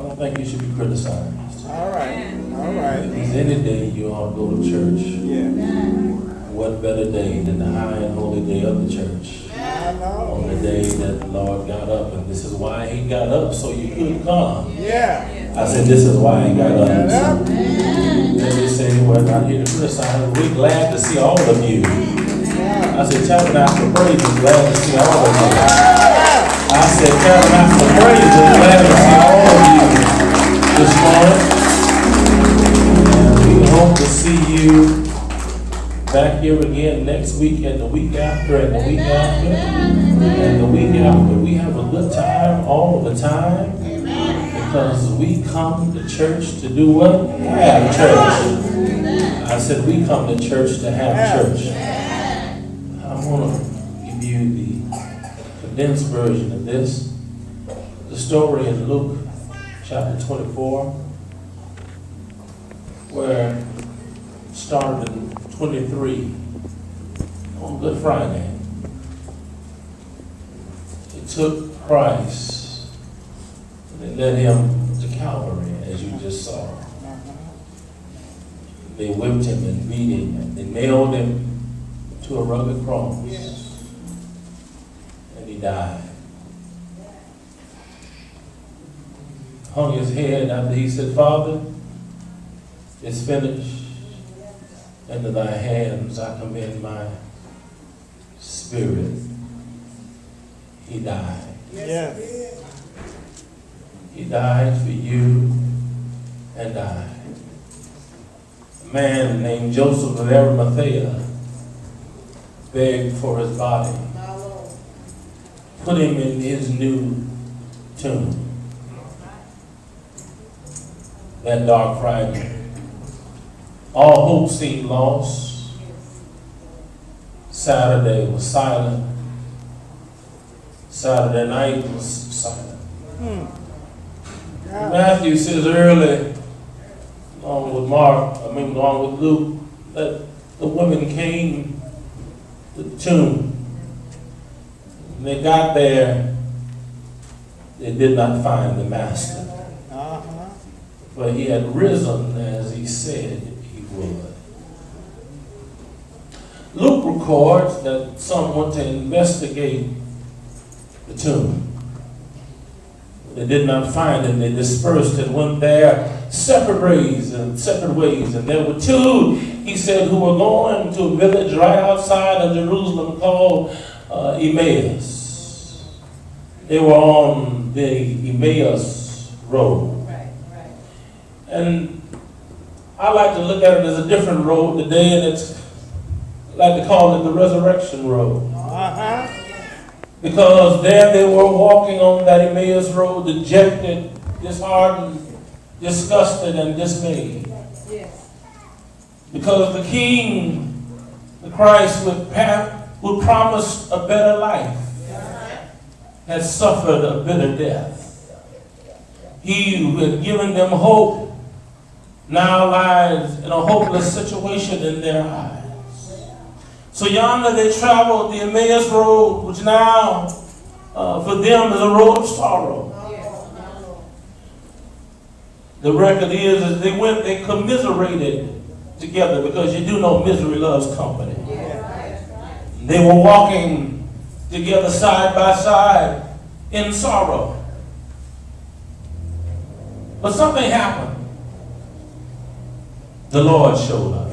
don't think you should be criticized. All right. All right. If there's any day you ought to go to church, Yeah. what better day than the high and holy day of the church? I know. On the day that the Lord got up, and this is why he got up, so you could come. Yeah. I said, this is why he got up. Got up. And they say, we're not here to criticize. We're glad to see all of you. I said, Tabernacle Praise is glad to see all of you. I said, Tabernacle Praise is glad to see all of you this morning. And we hope to see you back here again next week and the week after and the week after and the week after. We have a good time all the time because we come to church to do what? Have church. I said we come to church to have church. I want to give you the condensed version of this. The story in Luke chapter 24 where it started in 23 on Good Friday. It took Christ and they led him to Calvary, as you just saw. They whipped him and beat him and they nailed him to a rugged cross. And he died. Hung his head after he said, Father, it's finished. Into thy hands I commend my spirit. He died. Yes. He died for you and I. A man named Joseph of Arimathea begged for his body. Put him in his new tomb. That dark Friday. All hope seemed lost. Saturday was silent. Saturday night was silent. Matthew says early, along with along with Luke, that the women came to the tomb. When they got there, they did not find the master. For he had risen as he said he would. Luke records that some went to investigate the tomb. They did not find him. They dispersed and went their separate ways. And there were two, he said, who were going to a village right outside of Jerusalem called Emmaus. They were on the Emmaus road. And I like to look at it as a different road today, and I like to call it the resurrection road. Because there they were walking on that Emmaus road, dejected, disheartened, disgusted, and dismayed. Because the King, the Christ, who promised a better life, had suffered a bitter death. He who had given them hope now lies in a hopeless situation in their eyes. So yonder they traveled the Emmaus road, which now for them is a road of sorrow. The record is as they went, they commiserated together, because you do know misery loves company. They were walking together side by side in sorrow. But something happened. The Lord showed up.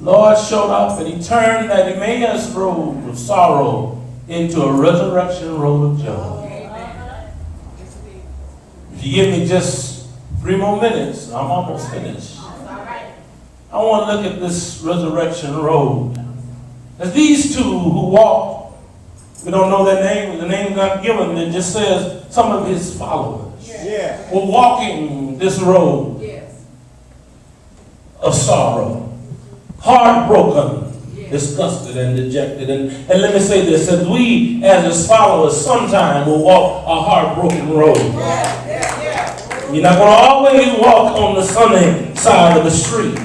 Lord showed up and he turned that Emmaus road of sorrow into a resurrection road of joy. If you give me just 3 more minutes, I'm almost finished. I want to look at this resurrection road. As these two who walked, we don't know their name, the name God given, it just says some of his followers were walking this road of sorrow, heartbroken, disgusted, and dejected. And let me say this, that we as his followers sometime will walk a heartbroken road. You're not going to always walk on the sunny side of the street.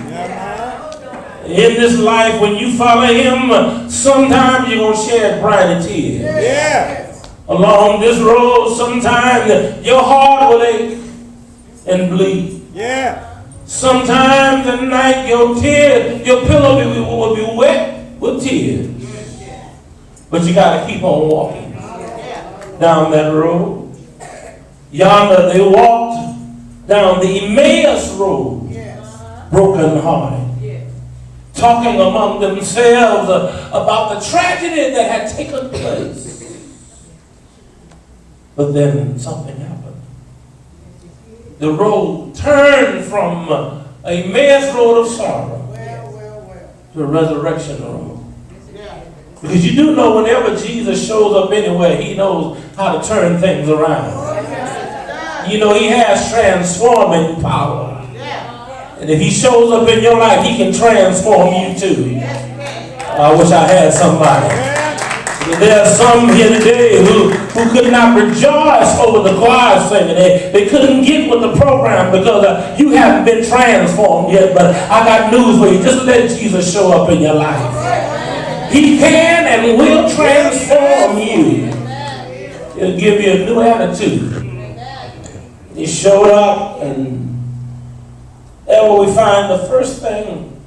In this life, when you follow him, sometimes you're going to shed brighter tears. Along this road, sometimes your heart will ache and bleed. Yeah. Sometimes at night your pillow will be wet with tears. But you got to keep on walking down that road. Yonder they walked down the Emmaus road, broken hearted, talking among themselves about the tragedy that had taken place. But then something happened. The road turned from a Emmaus road of sorrow to a resurrection road. Because you do know whenever Jesus shows up anywhere, he knows how to turn things around. You know, he has transforming power. And if he shows up in your life, he can transform you too. I wish I had somebody. There are some here today who could not rejoice over the choir singing. They couldn't get with the program because you haven't been transformed yet. But I got news for you. Just let Jesus show up in your life. He can and will transform you. He'll give you a new attitude. He showed up, and there we find the first thing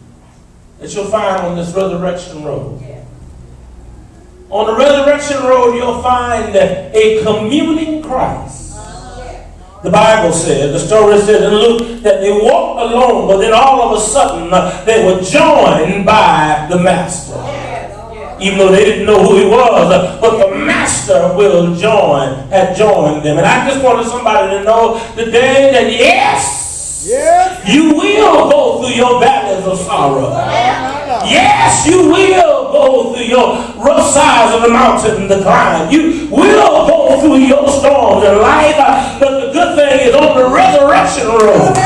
that you'll find on this resurrection road. On the resurrection road, you'll find a communing Christ. The Bible said, the story said in Luke, that they walked alone, but then all of a sudden they were joined by the Master. Even though they didn't know who he was, but the Master had joined them. And I just wanted somebody to know today that yes, you will go through your valleys of sorrow. Yes, you will go through your rough sides of the mountain to climb. You will go through your storms in life. But the good thing is on the resurrection road,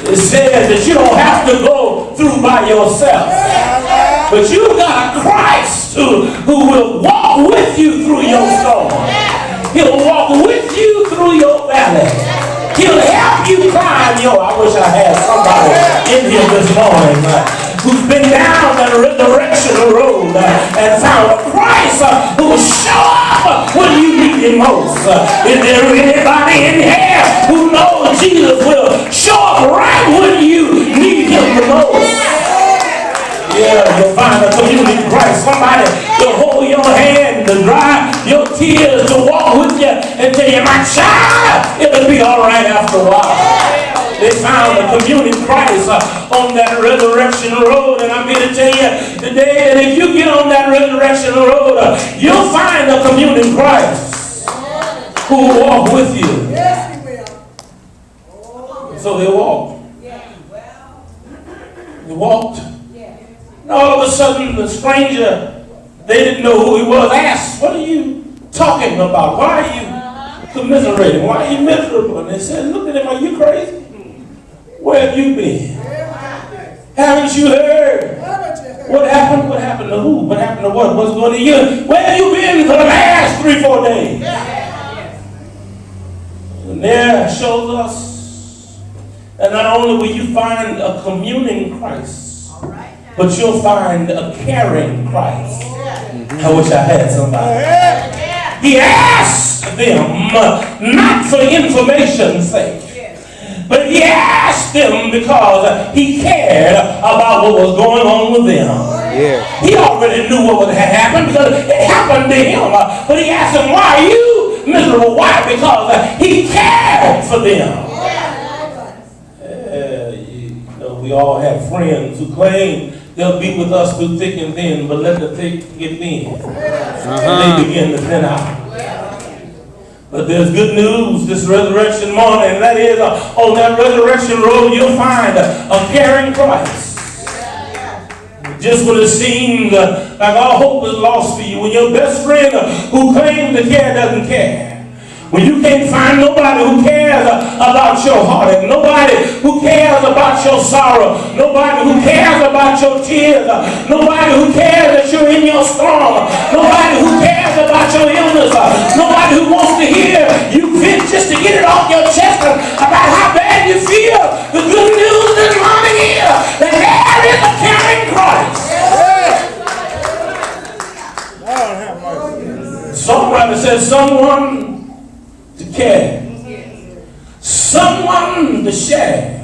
it says that you don't have to go through by yourself. But you've got a Christ who will walk with you through your storm. He'll walk with you through your valley. He'll help you climb I wish I had somebody in here this morning who's been down that resurrection road and found a Christ who will show up when you need him most. Is there anybody in here who knows Jesus will show up right when you need him the most? Yeah, you'll find a community Christ. Somebody will hold your hand to dry your tears, to walk with you and tell you, my child, it'll be all right after a while. They found a community Christ on that resurrection road. And I'm here to tell you today that if you get on that resurrection road, you'll find a community Christ who will walk with you. So they walked. They walked. And all of a sudden, the stranger, they didn't know who he was, asked, what are you talking about? Why are you commiserating? Why are you miserable? And they said, look at him, are you crazy? Where have you been? Haven't you heard? What happened? What happened to who? What happened to what? What's going to you? Where have you been for the last 3-4 days? And there shows us that not only will you find a communing Christ, but you'll find a caring Christ. I wish I had somebody. He asked them not for information's sake, but he asked them because he cared about what was going on with them. He already knew what would happen because it happened to him. But he asked them, why are you miserable? Why? Because he cared for them. We all have friends who claim they'll be with us through thick and thin, but let the thick get thin. And they begin to thin out. But there's good news this resurrection morning, and that is on that resurrection road you'll find a caring Christ. Just when it seems like all hope is lost for you, when your best friend who claims to care doesn't care. When you can't find nobody who cares about your heartache, nobody who cares about your sorrow, nobody who cares about your tears, nobody who cares that you're in your storm, nobody who cares about your illness, nobody who wants to hear you vent just to get it off your chest about how bad you feel. The good news this morning is that there is a caring Christ. Songwriter said care. Someone to share.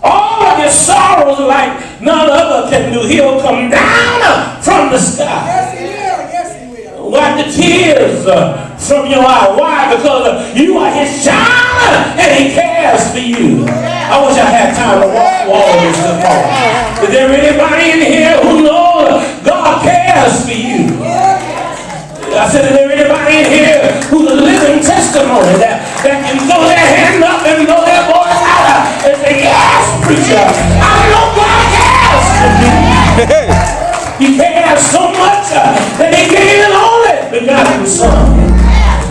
All of your sorrows like none other can do. He'll come down from the sky. Yes, he will. Yes, he will. Wipe the tears from your eye. Why? Because you are his child and he cares for you. I wish I had time to walk through all of this morning. Is there anybody in here who knows God cares for you? I said, is there anybody in here who's a living testimony that can throw their hand up and throw their voice out and say, yes, preacher, I know God cares for me. He cares so much that he gave his only begotten Son,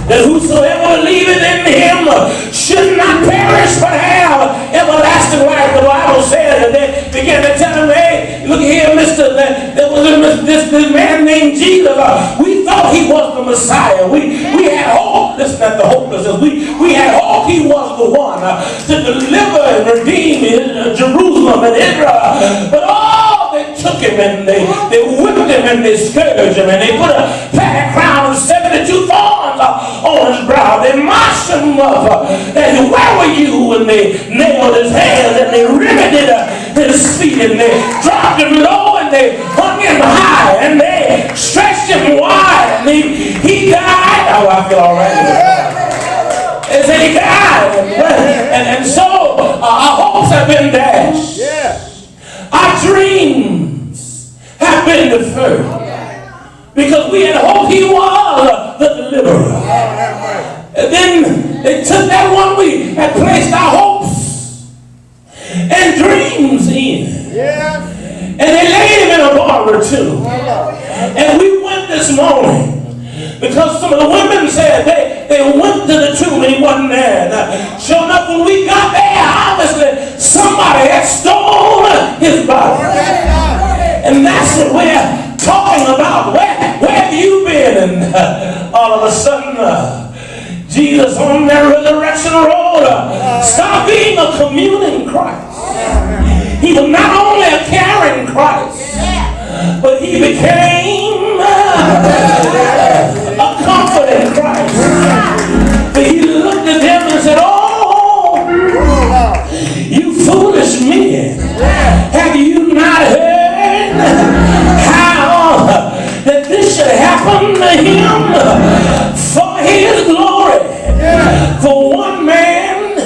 that whosoever believeth in him should not perish but have everlasting life. The Bible says that they began to tell him, hey, look here, mister, there was this man named Jesus. We thought he was the Messiah. We had hope. Listen at the hopelessness. We had hope he was the one to deliver and redeem Jerusalem and Israel. But they took him and they whipped him and they scourged him and they put a fat crown of 72 thorns on his brow. They marched him up. And where were you when they nailed his hands and they riveted his feet and they dropped him low and they hung him high and they stretched him wide and he died. Oh, I feel all right. They said he died. And so our hopes have been dashed. Yeah. Our dreams have been deferred because we had hoped he was the deliverer. And then they took that one we had placed our hopes and dreams in. Yeah. And they laid him in a barber too. And we went this morning because some of the women said they went to the tomb and he wasn't there. Now, sure enough, when we got there, obviously somebody had stolen his body. And that's what we're talking about. Where have you been? And all of a sudden, Jesus on that resurrection road stopped being a communing Christ. He was not only a caring Christ, but he became a comforting Christ. But he looked at them and said, oh, you foolish men, have you not heard how that this should happen to him for his glory? For one man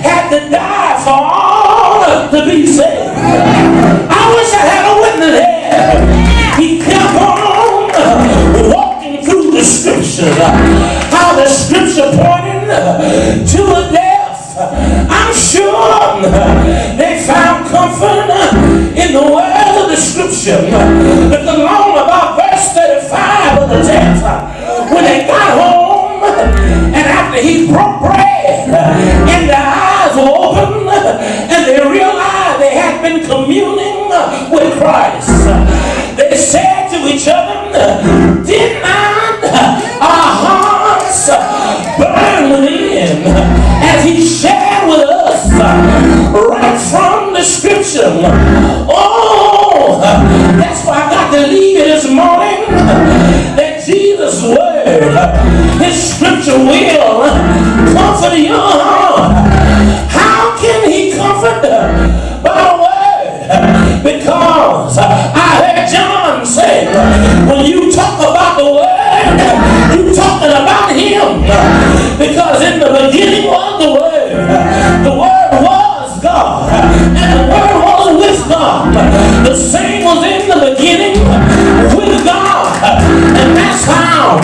had to die for all to be saved. I wish I had a witness here. He kept on walking through the scriptures. How the scripture pointing to the death. I'm sure they found comfort in the words of the scripture. Because along about verse 35 of the text, when they got home and after he broke bread and their eyes were open and they realized they had been communing with Christ, they said to each other, did not our hearts burn within as he shared with us right from the scripture? Oh, that's why I got to leave you this morning, that Jesus' word, his scripture will comfort your heart. How can he comfort by the word? Because I heard John say, when you talk about the word, you talking about him. Because in the beginning was the word was God, and the word was with God. The same was in the beginning with God, and that's how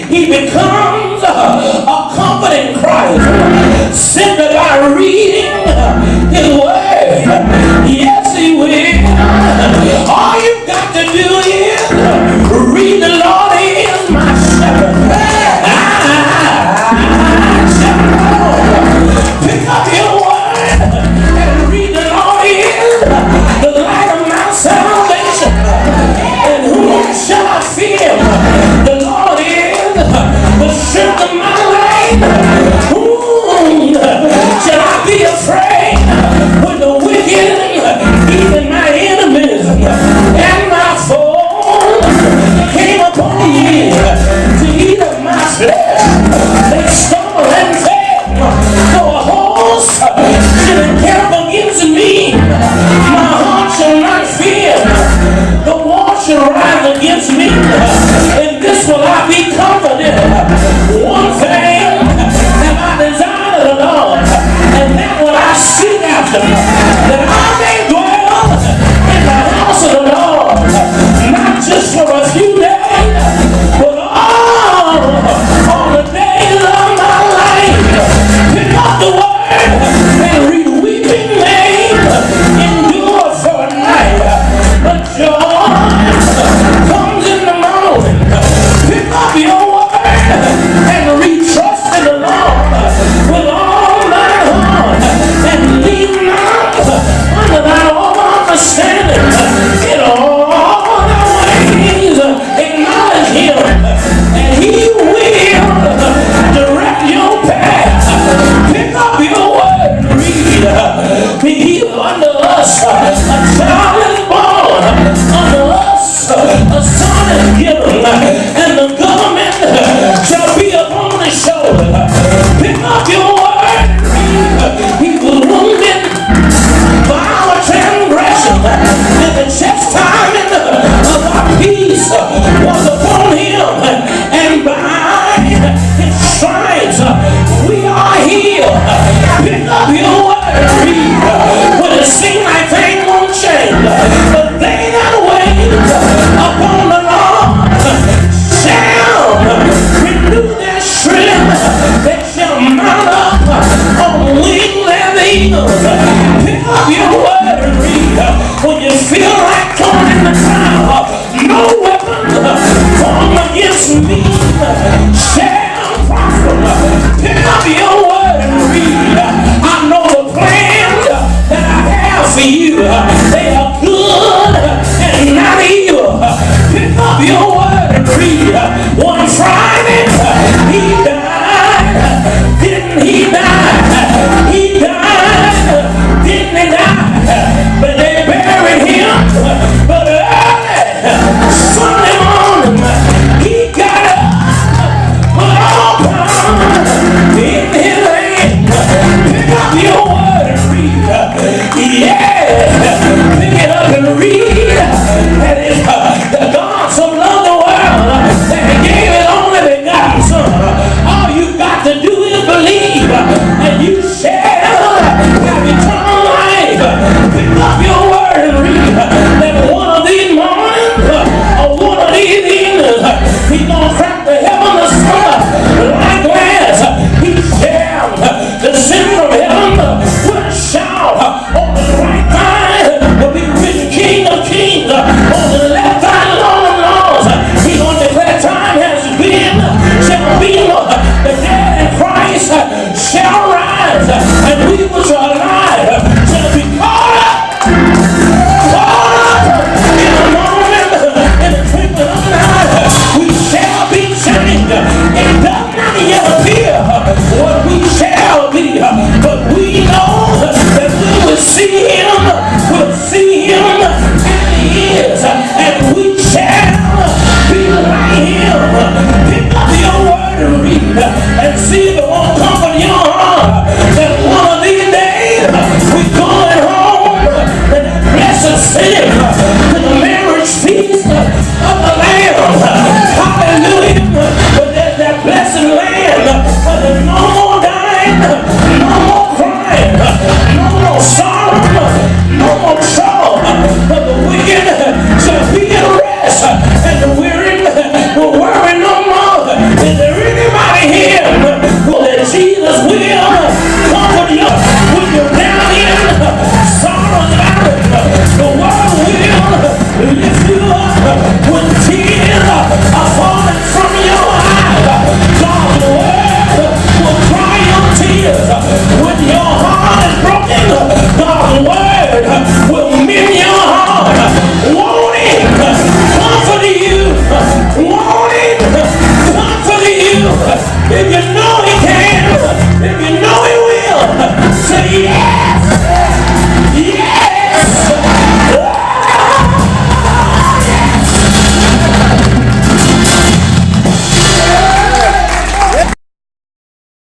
he becomes a comforting Christ, simply by reading his word. Yes, he will. All you've got to do is read the Lord is my shepherd. Pick up your word and read the Lord is the light of my salvation. And whom shall I fear? The Lord is the strength of my life. Whom shall I be afraid? When the wicked, even my enemies and my foes, came upon me to eat of my flesh, they